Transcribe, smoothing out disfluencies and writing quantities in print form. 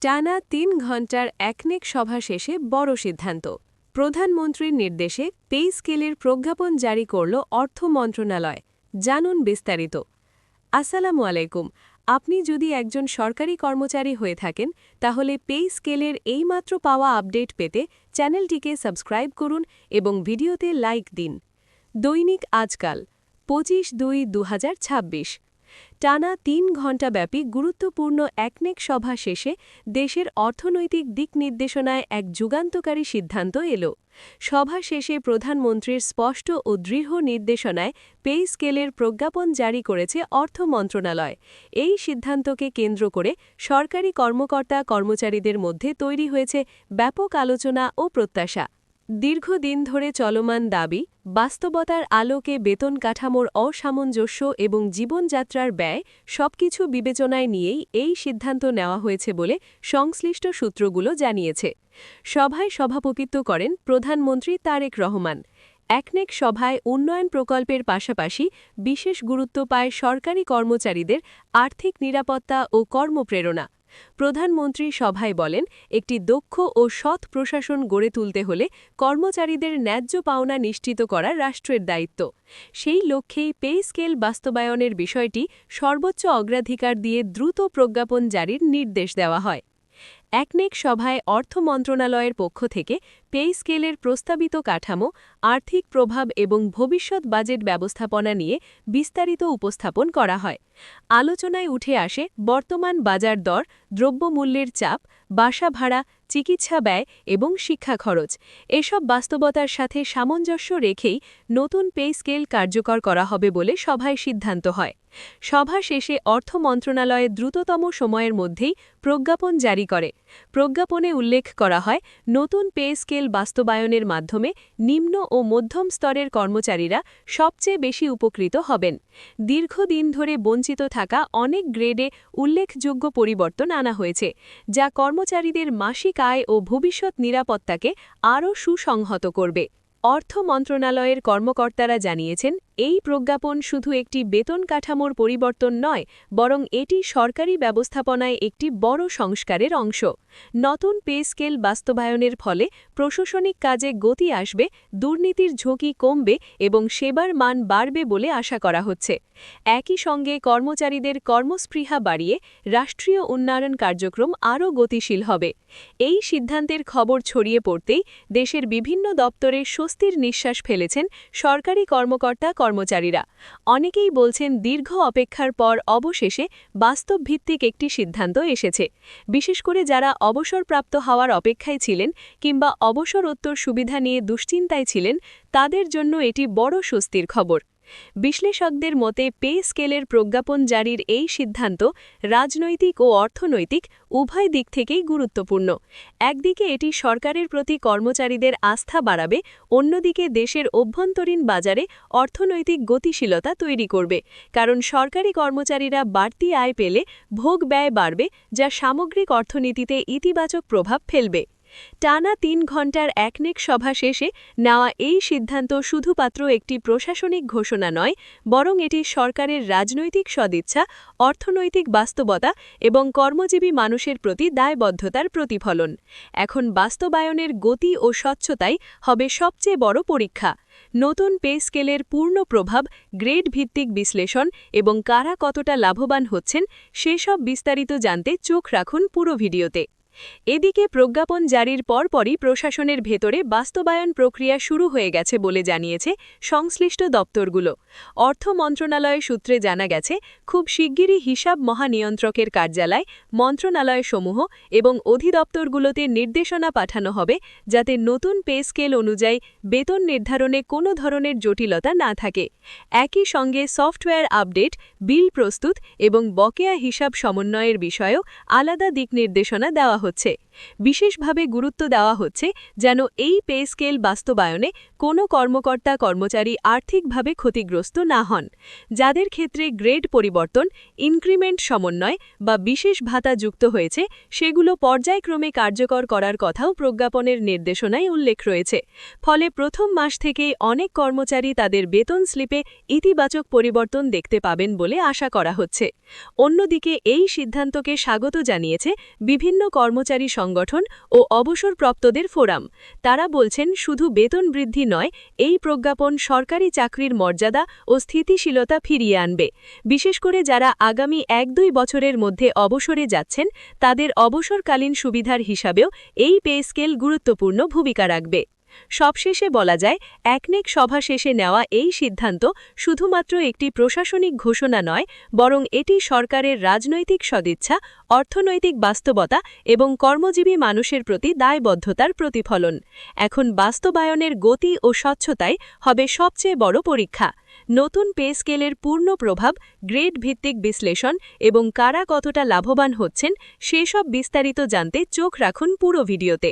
টানা ৩ ঘণ্টার একনেক সভা শেষে বড় সিদ্ধান্ত। প্রধানমন্ত্রীর নির্দেশে পে স্কেলের প্রজ্ঞাপন জারি করল অর্থ মন্ত্রণালয়। জানুন বিস্তারিত। আসসালামু আলাইকুম। আপনি যদি একজন সরকারি কর্মচারী হয়ে থাকেন তাহলে পে স্কেলের এইমাত্র পাওয়া আপডেট পেতে চ্যানেলটিকে সাবস্ক্রাইব করুন এবং ভিডিওতে লাইক দিন। দৈনিক আজকাল ২৫/২/২০২৬ টানা ৩ ঘণ্টাব্যাপী গুরুত্বপূর্ণ একনেক সভা শেষে দেশের অর্থনৈতিক দিক নির্দেশনায় এক যুগান্তকারী সিদ্ধান্ত এল। সভা শেষে প্রধানমন্ত্রীর স্পষ্ট ও দৃঢ় নির্দেশনায় পে স্কেলের প্রজ্ঞাপন জারি করেছে অর্থ মন্ত্রণালয়। এই সিদ্ধান্তকে কেন্দ্র করে সরকারি কর্মকর্তা কর্মচারীদের মধ্যে তৈরি হয়েছে ব্যাপক আলোচনা ও প্রত্যাশা। দীর্ঘদিন ধরে চলমান দাবি, বাস্তবতার আলোকে বেতন কাঠামোর অসামঞ্জস্য এবং জীবনযাত্রার ব্যয় সবকিছু বিবেচনায় নিয়েই এই সিদ্ধান্ত নেওয়া হয়েছে বলে সংশ্লিষ্ট সূত্রগুলো জানিয়েছে। সভায় সভাপতিত্ব করেন প্রধানমন্ত্রী তারেক রহমান। একনেক সভায় উন্নয়ন প্রকল্পের পাশাপাশি বিশেষ গুরুত্ব পায় সরকারি কর্মচারীদের আর্থিক নিরাপত্তা ও কর্মপ্রেরণা। প্রধানমন্ত্রী সভায় বলেন, একটি দক্ষ ও সৎ প্রশাসন গড়ে তুলতে হলে কর্মচারীদের ন্যায্য পাওনা নিশ্চিত করা রাষ্ট্রের দায়িত্ব। সেই লক্ষ্যেই পে স্কেল বাস্তবায়নের বিষয়টি সর্বোচ্চ অগ্রাধিকার দিয়ে দ্রুত প্রজ্ঞাপন জারির নির্দেশ দেওয়া হয়। একনেক সভায় অর্থ মন্ত্রণালয়ের পক্ষ থেকে পে স্কেলের প্রস্তাবিত কাঠামো, আর্থিক প্রভাব এবং ভবিষ্যৎ বাজেট ব্যবস্থাপনা নিয়ে বিস্তারিত উপস্থাপন করা হয়। আলোচনায় উঠে আসে বর্তমান বাজার দর, দ্রব্যমূল্যের চাপ, বাসা ভাড়া, চিকিৎসা ব্যয় এবং শিক্ষা খরচ। এসব বাস্তবতার সাথে সামঞ্জস্য রেখেই নতুন পে স্কেল কার্যকর করা হবে বলে সভায় সিদ্ধান্ত হয়। সভা শেষে অর্থ মন্ত্রণালয় দ্রুততম সময়ের মধ্যেই প্রজ্ঞাপন জারি করে। প্রজ্ঞাপনে উল্লেখ করা হয়, নতুন পে স্কেল বাস্তবায়নের মাধ্যমে নিম্ন ও মধ্যম স্তরের কর্মচারীরা সবচেয়ে বেশি উপকৃত হবেন। দীর্ঘদিন ধরে বঞ্চিত থাকা অনেক গ্রেডে উল্লেখযোগ্য পরিবর্তন আনা হয়েছে, যা কর্মচারীদের মাসিক আয় ও ভবিষ্যৎ নিরাপত্তাকে আরও সুসংহত করবে। অর্থ মন্ত্রণালয়ের কর্মকর্তারা জানিয়েছেন, এই প্রজ্ঞাপন শুধু একটি বেতন কাঠামোর পরিবর্তন নয়, বরং এটি সরকারি ব্যবস্থাপনায় একটি বড় সংস্কারের অংশ। নতুন পে স্কেল বাস্তবায়নের ফলে প্রশাসনিক কাজে গতি আসবে, দুর্নীতির ঝুঁকি কমবে এবং সেবার মান বাড়বে বলে আশা করা হচ্ছে। একই সঙ্গে কর্মচারীদের কর্মস্পৃহা বাড়িয়ে রাষ্ট্রীয় উন্নয়ন কার্যক্রম আরও গতিশীল হবে। এই সিদ্ধান্তের খবর ছড়িয়ে পড়তেই দেশের বিভিন্ন দপ্তরে স্বস্তির নিঃশ্বাস ফেলেছেন সরকারি কর্মচারীরা। অনেকেই বলছেন, দীর্ঘ অপেক্ষার পর অবশেষে বাস্তবভিত্তিক একটি সিদ্ধান্ত এসেছে। বিশেষ করে যারা অবসরপ্রাপ্ত হওয়ার অপেক্ষায় ছিলেন কিংবা অবসরোত্তর সুবিধা নিয়ে দুশ্চিন্তায় ছিলেন, তাদের জন্য এটি বড় স্বস্তির খবর। বিশ্লেষকদের মতে পে স্কেলের প্রজ্ঞাপন জারির এই সিদ্ধান্ত রাজনৈতিক ও অর্থনৈতিক উভয় দিক থেকেই গুরুত্বপূর্ণ। একদিকে এটি সরকারের প্রতি কর্মচারীদের আস্থা বাড়াবে, অন্যদিকে দেশের অভ্যন্তরীণ বাজারে অর্থনৈতিক গতিশীলতা তৈরি করবে, কারণ সরকারি কর্মচারীরা বাড়তি আয় পেলে ভোগ ব্যয় বাড়বে, যা সামগ্রিক অর্থনীতিতে ইতিবাচক প্রভাব ফেলবে। টানা ৩ ঘণ্টার একনেক সভা শেষে নেওয়া এই সিদ্ধান্ত শুধুমাত্র একটি প্রশাসনিক ঘোষণা নয়, বরং এটি সরকারের রাজনৈতিক সদিচ্ছা, অর্থনৈতিক বাস্তবতা এবং কর্মজীবী মানুষের প্রতি দায়বদ্ধতার প্রতিফলন। এখন বাস্তবায়নের গতি ও স্বচ্ছতাই হবে সবচেয়ে বড় পরীক্ষা। নতুন পে স্কেলের পূর্ণ প্রভাব, গ্রেড ভিত্তিক বিশ্লেষণ এবং কারা কতটা লাভবান হচ্ছেন সেসব বিস্তারিত জানতে চোখ রাখুন পুরো ভিডিওতে। এদিকে প্রজ্ঞাপন জারির পরপরই প্রশাসনের ভেতরে বাস্তবায়ন প্রক্রিয়া শুরু হয়ে গেছে বলে জানিয়েছে সংশ্লিষ্ট দপ্তরগুলো। অর্থ মন্ত্রণালয় সূত্রে জানা গেছে, খুব শিগগিরই হিসাব মহানিয়ন্ত্রকের কার্যালয়, মন্ত্রণালয়সমূহ এবং অধিদপ্তরগুলোতে নির্দেশনা পাঠানো হবে, যাতে নতুন পে স্কেল অনুযায়ী বেতন নির্ধারণে কোনো ধরনের জটিলতা না থাকে। একই সঙ্গে সফটওয়্যার আপডেট, বিল প্রস্তুত এবং বকেয়া হিসাব সমন্বয়ের বিষয়েও আলাদা দিক নির্দেশনা দেওয়া হচ্ছে। বিশেষভাবে গুরুত্ব দেওয়া হচ্ছে যেন এই পে স্কেল বাস্তবায়নে কোনো কর্মকর্তা-কর্মচারী আর্থিকভাবে ক্ষতিগ্রস্ত না হন। যাদের ক্ষেত্রে গ্রেড পরিবর্তন, ইনক্রিমেন্ট সমন্বয় বা বিশেষ ভাতা যুক্ত হয়েছে, সেগুলো পর্যায়ক্রমে কার্যকর করার কথাও প্রজ্ঞাপনের নির্দেশনায় উল্লেখ রয়েছে। ফলে প্রথম মাস থেকেই অনেক কর্মচারী তাদের বেতন স্লিপে ইতিবাচক পরিবর্তন দেখতে পাবেন বলে আশা করা হচ্ছে। অন্যদিকে এই সিদ্ধান্তকে স্বাগত জানিয়েছে বিভিন্ন কর্মচারী সংগঠন ও অবসরপ্রাপ্তদের ফোরাম। তারা বলছেন, শুধু বেতন বৃদ্ধি নয়, এই প্রজ্ঞাপন সরকারি চাকরির মর্যাদা ও স্থিতিশীলতা ফিরিয়ে আনবে। বিশেষ করে যারা আগামী 1-2 বছরের মধ্যে অবসরে যাচ্ছেন, তাদের অবসরকালীন সুবিধার হিসাবেও এই পে স্কেল গুরুত্বপূর্ণ ভূমিকা রাখবে। সবশেষে বলা যায়, একনেক সভা শেষে নেওয়া এই সিদ্ধান্ত শুধুমাত্র একটি প্রশাসনিক ঘোষণা নয়, বরং এটি সরকারের রাজনৈতিক সদিচ্ছা, অর্থনৈতিক বাস্তবতা এবং কর্মজীবী মানুষের প্রতি দায়বদ্ধতার প্রতিফলন। এখন বাস্তবায়নের গতি ও স্বচ্ছতাই হবে সবচেয়ে বড় পরীক্ষা। নতুন পে স্কেলের পূর্ণ প্রভাব, গ্রেড ভিত্তিক বিশ্লেষণ এবং কারা কতটা লাভবান হচ্ছেন, সেসব বিস্তারিত জানতে চোখ রাখুন পুরো ভিডিওতে।